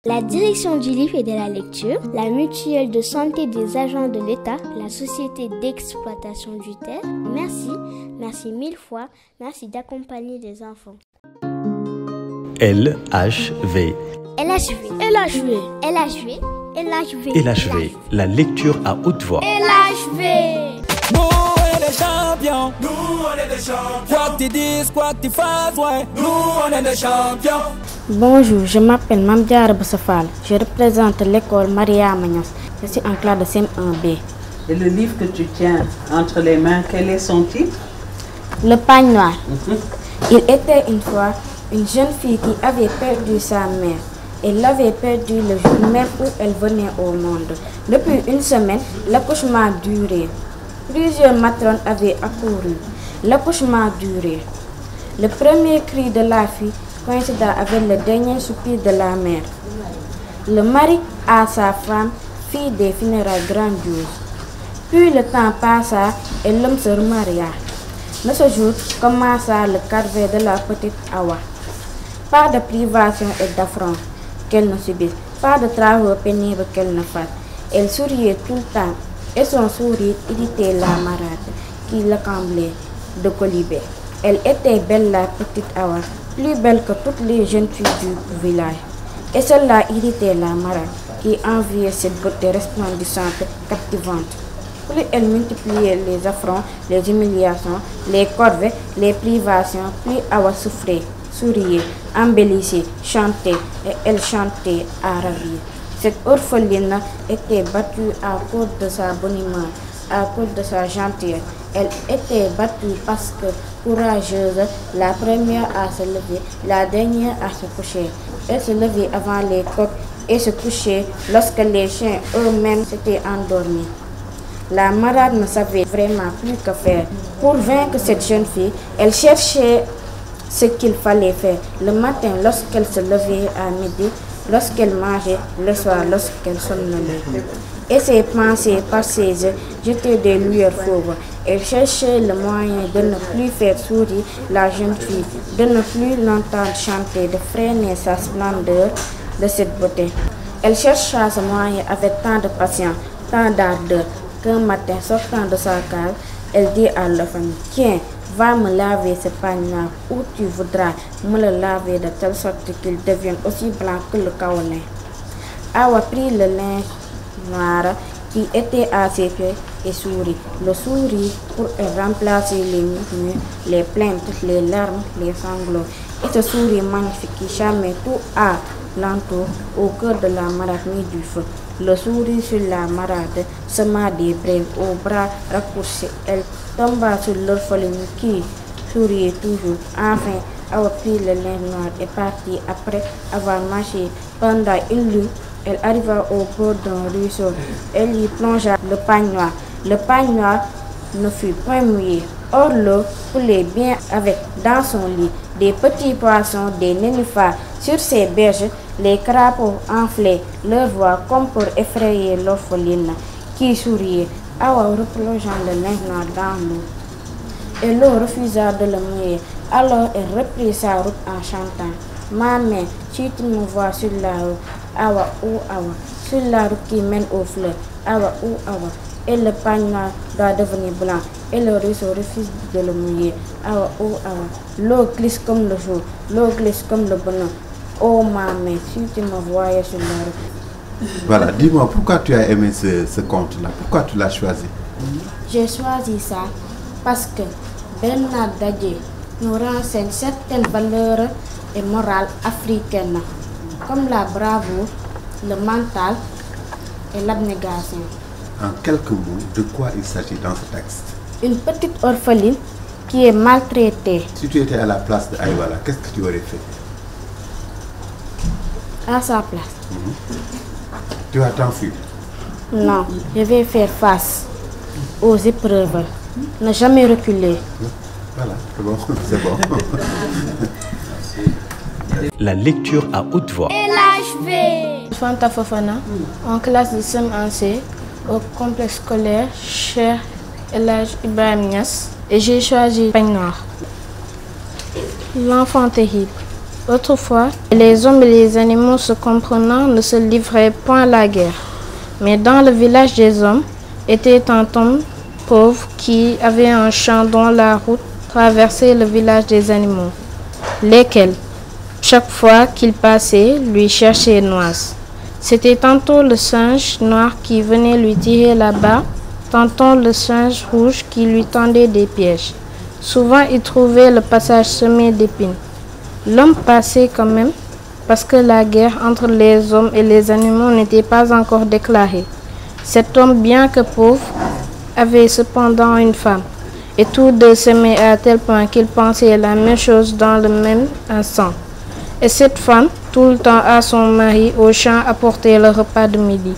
La direction du livre et de la lecture, la mutuelle de santé des agents de l'État, la société d'exploitation du terre. Merci, merci mille fois, merci d'accompagner des enfants. LHV. LHV, la lecture à haute voix. LHV. Nous on est des champions. Quoi que tu dises, quoi que tu fasses, ouais. Nous on est des champions. Bonjour, je m'appelle Mamdiara Boussafal. Je représente l'école Maria Magnas. Je suis en classe de CM1B. Et le livre que tu tiens entre les mains, quel est son titre? Le pagne noir. Il était une fois une jeune fille qui avait perdu sa mère. Elle l'avait perdue le jour même où elle venait au monde. Depuis une semaine, l'accouchement durait. Plusieurs matrones avaient accouru. L'accouchement durait. Le premier cri de la fille coïncidait avec le dernier soupir de la mère. Le mari à sa femme fit des funérailles grandioses. Puis le temps passa et l'homme se remaria. Mais ce jour commença le calvaire de la petite Awa. Pas de privation et d'affront qu'elle ne subisse, pas de travaux pénibles qu'elle ne fasse. Elle souriait tout le temps et son sourire irritait la marade qui l'accablait de colibé. Elle était belle, la petite Awa, plus belle que toutes les jeunes filles du village. Et cela irritait la marade qui enviait cette beauté resplendissante, captivante. Plus elle multipliait les affronts, les humiliations, les corvées, les privations, plus Awa souffrait, souriait, embellissait, chantait, et elle chantait à ravir. Cette orpheline était battue à cause de sa bonne humeur, à cause de sa gentillesse. Elle était battue parce que courageuse, la première à se lever, la dernière à se coucher. Elle se levait avant les coqs et se couchait lorsque les chiens eux-mêmes s'étaient endormis. La marade ne savait vraiment plus que faire. Pour vaincre cette jeune fille, elle cherchait ce qu'il fallait faire. Le matin, lorsqu'elle se levait, à midi, lorsqu'elle mangeait, le soir, lorsqu'elle somnolait. Et ses pensées, par ses yeux, jetaient des lueurs fauves. Elle cherchait le moyen de ne plus faire sourire la jeune fille, de ne plus l'entendre chanter, de freiner sa splendeur de cette beauté. Elle chercha ce moyen avec tant de patience, tant d'ardeur, qu'un matin, sortant de sa case, elle dit à l'enfant: tiens, va me laver ce pagne noir où tu voudras me le laver de telle sorte qu'il devienne aussi blanc que le kaolin. Awa prit le linge noir qui était à ses pieds et sourit. Le sourire pour remplacer les murmures, les plaintes, les larmes, les sanglots. Et ce sourire magnifique qui charmait tout à l'entour au cœur de la marade mit du feu. Le sourire sur la marade sema des brèves aux bras raccourcis. Elle tomba sur l'orpheline qui souriait toujours. Enfin, Awa prit le linge noir et partit après avoir marché pendant une lutte. Elle arriva au bord d'un ruisseau. Elle y plongea le pagne noir. Le pagne noir ne fut point mouillé. Or l'eau coulait bien avec dans son lit des petits poissons, des nénuphars. Sur ses berges, les crapauds enflaient leur voix comme pour effrayer l'orpheline qui souriait. Awa replongeant le linge noir dans l'eau. Et l'eau refusa de le mouiller. Alors elle reprit sa route en chantant: ma mère, si tu me vois sur la route, Awa ou Awa, sur la route qui mène aux fleurs, Awa ou Awa. Et le pagne noir doit devenir blanc, et le ruisseau refuse de le mouiller. Awa ou Awa, l'eau glisse comme le jour, l'eau glisse comme le bonheur. Oh ma mère, si tu me voyais sur la route. Voilà, dis-moi, pourquoi tu as aimé ce conte-là? Pourquoi tu l'as choisi? J'ai choisi ça parce que Bernard Dadier nous renseigne certaines valeurs et morales africaines, comme la bravoure, le mental et l'abnégation. En quelques mots, de quoi il s'agit dans ce texte? Une petite orpheline qui est maltraitée. Si tu étais à la place de Aïwala, qu'est-ce que tu aurais fait? À sa place. Tu vas t'enfuir? Non, je vais faire face aux épreuves. Ne jamais reculer. Voilà, c'est bon, c'est bon. La lecture à haute voix. LHV. Fanta Fofana, en classe de CM1C, au complexe scolaire Cheikh El Hadj Ibrahim Niass, et j'ai choisi Pagne Noir. L'enfant terrible. Autrefois, les hommes et les animaux se comprenant ne se livraient point à la guerre. Mais dans le village des hommes était un homme pauvre qui avait un champ dont la route traversait le village des animaux, lesquels, chaque fois qu'il passait, lui cherchaient noise. C'était tantôt le singe noir qui venait lui tirer la barbe, tantôt le singe rouge qui lui tendait des pièges. Souvent, il trouvait le passage semé d'épines. L'homme passait quand même, parce que la guerre entre les hommes et les animaux n'était pas encore déclarée. Cet homme, bien que pauvre, avait cependant une femme, et tous deux s'aimaient à tel point qu'ils pensaient la même chose dans le même instant. Et cette femme, tout le temps à son mari au champ, apportait le repas de midi.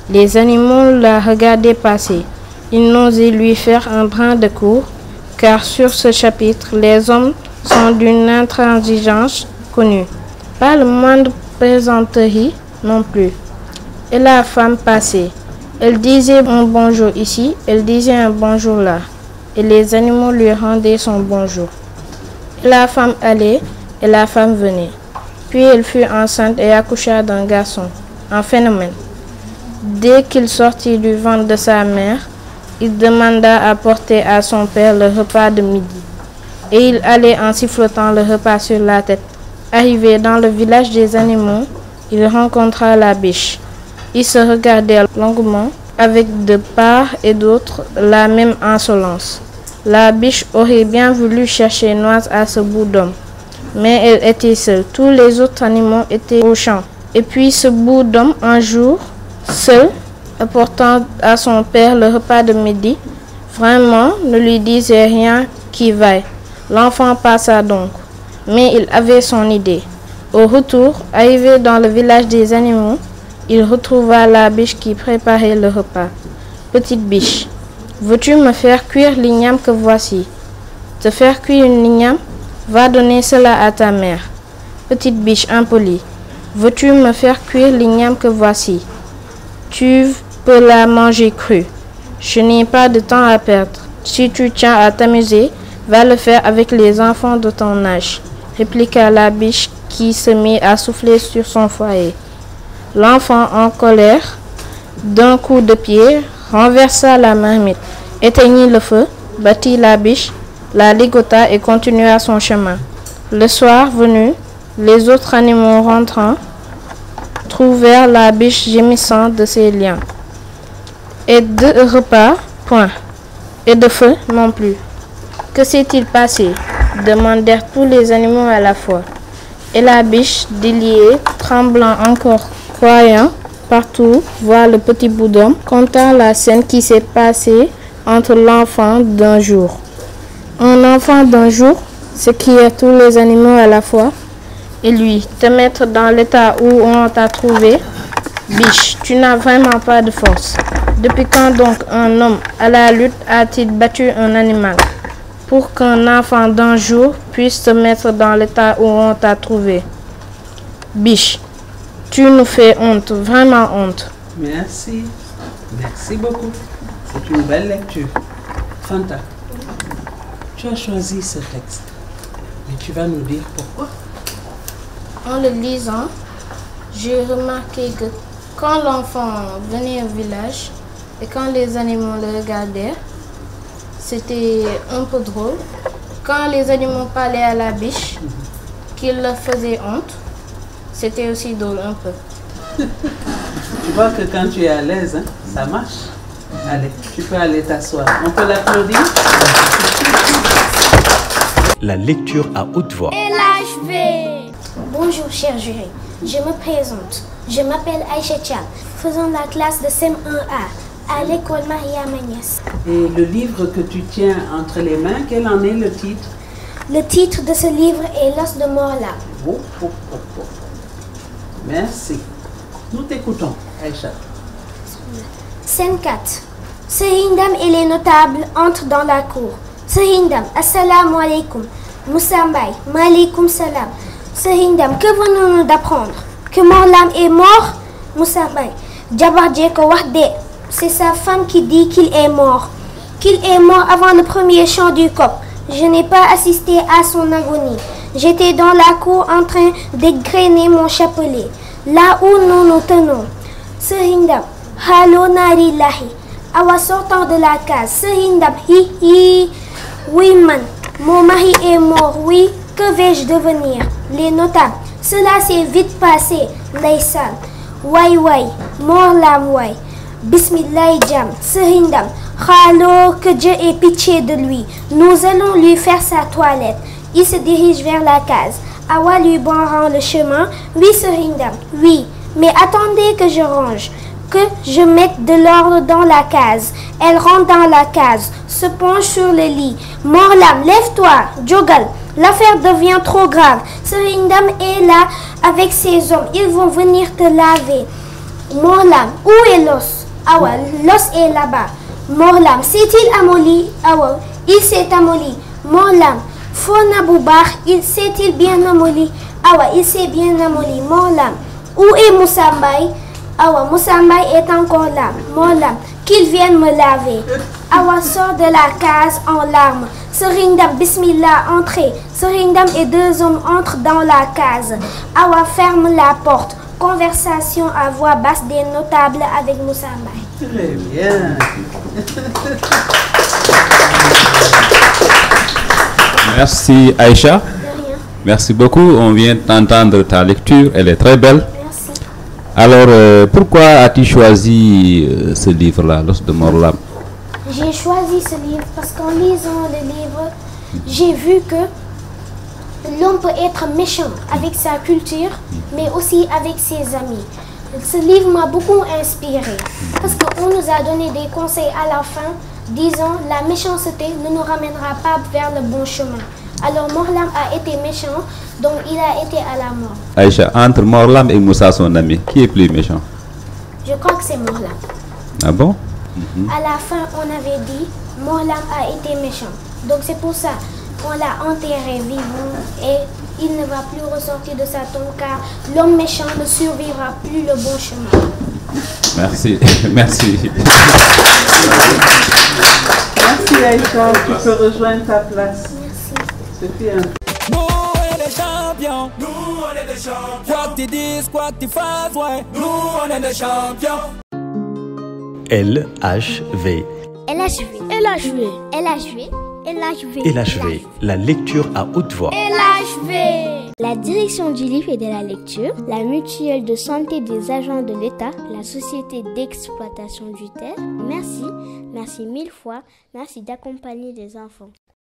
Les animaux la regardaient passer. Ils n'osaient lui faire un brin de cour, car sur ce chapitre, les hommes sont d'une intransigeance connue. Pas le moindre plaisanterie non plus. Et la femme passait. Elle disait un bonjour ici, elle disait un bonjour là. Et les animaux lui rendaient son bonjour. Et la femme allait et la femme venait. Puis elle fut enceinte et accoucha d'un garçon, un phénomène. Dès qu'il sortit du ventre de sa mère, il demanda à porter à son père le repas de midi. Et il allait en sifflotant le repas sur la tête. Arrivé dans le village des animaux, il rencontra la biche. Ils se regardèrent longuement, avec de part et d'autre la même insolence. La biche aurait bien voulu chercher noise à ce bout d'homme, mais elle était seule. Tous les autres animaux étaient au champ. Et puis ce bout d'homme, un jour, seul, apportant à son père le repas de midi, vraiment ne lui disait rien qui vaille. L'enfant passa donc, mais il avait son idée. Au retour, arrivé dans le village des animaux, il retrouva la biche qui préparait le repas. Petite biche, veux-tu me faire cuire l'igname que voici? Te faire cuire une igname? Va donner cela à ta mère. Petite biche impolie, veux-tu me faire cuire l'igname que voici? Tu peux la manger crue. Je n'ai pas de temps à perdre. Si tu tiens à t'amuser, va le faire avec les enfants de ton âge, répliqua la biche qui se mit à souffler sur son foyer. L'enfant, en colère, d'un coup de pied, renversa la marmite, éteignit le feu, battit la biche, la ligota et continua son chemin. Le soir venu, les autres animaux rentrant, trouvèrent la biche gémissant de ses liens. Et de repas, point. Et de feu, non plus. Que s'est-il passé? Demandèrent tous les animaux à la fois. Et la biche, déliée, tremblant encore, croyant partout voir le petit bout d'homme, conta la scène qui s'est passée entre l'enfant d'un jour. Un enfant d'un jour, s'écrièrent tous les animaux à la fois. Et lui, te mettre dans l'état où on t'a trouvé? Biche, tu n'as vraiment pas de force. Depuis quand donc un homme à la lutte a-t-il battu un animal? Pour qu'un enfant d'un jour puisse se mettre dans l'état où on t'a trouvé. Biche, tu nous fais honte, vraiment honte. Merci. Merci beaucoup. C'est une belle lecture. Fanta, tu as choisi ce texte. Mais tu vas nous dire pourquoi. En le lisant, j'ai remarqué que quand l'enfant venait au village et quand les animaux le regardaient, c'était un peu drôle. Quand les animaux parlaient à la biche, qu'il leur faisait honte, c'était aussi drôle un peu. Tu vois que quand tu es à l'aise, hein, ça marche. Allez, tu peux aller t'asseoir. On peut l'applaudir? La lecture à haute voix. LHV. Bonjour cher jury, je me présente. Je m'appelle Aïcha Thiam, faisant la classe de CM1A à l'école Maria Magnès. Et le livre que tu tiens entre les mains, quel en est le titre? Le titre de ce livre est L'os de Morla. Oh, oh, oh, oh. Merci. Nous t'écoutons, Aïcha. Scène 4. Sehindam et les notables entrent dans la cour. Sehindam, assalamu alaikum. Moussa Mbaye, malikum salam. Sehindam, que venons-nous d'apprendre? Que Morlam est mort? Moussa Mbaye, Djabardje ko wax de. C'est sa femme qui dit qu'il est mort. Qu'il est mort avant le premier chant du coq. Je n'ai pas assisté à son agonie. J'étais dans la cour en train d'égrener mon chapelet. Là où nous nous tenons. Sehindam, halo narillahi. Awa sortant de la case. Sehindam, hi hi. Oui man, mon mari est mort, oui. Que vais-je devenir? Les notables. Cela s'est vite passé. Ndeysaan. Way way, mort lam way. Bismillah jam. Sehindam. Halo, que Dieu ait pitié de lui. Nous allons lui faire sa toilette. Il se dirige vers la case. Awa lui barrant le chemin. Oui, Sehindam. Oui, mais attendez que je range. Que je mette de l'ordre dans la case. Elle rentre dans la case, se penche sur le lit. Morlam, lève-toi, Jogal. L'affaire devient trop grave. Sehindam est là avec ses hommes. Ils vont venir te laver. Morlam, où est l'os? Awa, l'os est là-bas. Morlam, s'est-il amolli? Awa, il s'est amolli. Morlam, Fona Boubar, s'est-il bien amolli? Awa, il s'est bien amolli. Morlam, où est Moussambay? Awa, Moussambay est encore là. Morlam, qu'il vienne me laver. Awa sort de la case en larmes. Sehindam, bismillah, entrez. Sehindam et deux hommes entrent dans la case. Awa ferme la porte. Conversation à voix basse des notables avec Moussambay. Très bien. Merci Aïcha. De rien. Merci beaucoup. On vient d'entendre ta lecture. Elle est très belle. Merci. Alors, pourquoi as-tu choisi ce livre-là, L'os de Morlam? J'ai choisi ce livre parce qu'en lisant le livre, j'ai vu que l'homme peut être méchant avec sa culture, mais aussi avec ses amis. Ce livre m'a beaucoup inspiré parce qu'on nous a donné des conseils à la fin, disant la méchanceté ne nous ramènera pas vers le bon chemin. Alors Morlam a été méchant, donc il a été à la mort. Aïcha, entre Morlam et Moussa, son ami, qui est plus méchant? Je crois que c'est Morlam. Ah bon? À la fin, on avait dit Morlam a été méchant. Donc c'est pour ça qu'on l'a enterré vivant et il ne va plus ressortir de sa tombe car l'homme méchant ne survivra plus le bon chemin. Merci, merci. Merci Aïcha, tu peux rejoindre ta place. Merci. C'était un... Nous on est des champions. Nous on est des champions. Quoi que tu dises, quoi que tu fasses, ouais. Nous on est des champions. LHV. LHV. LHV. LHV. LHV. LHV, la lecture à haute voix. LHV. La direction du livre et de la lecture, la mutuelle de santé des agents de l'État, la société d'exploitation du terre. Merci, merci mille fois, merci d'accompagner les enfants.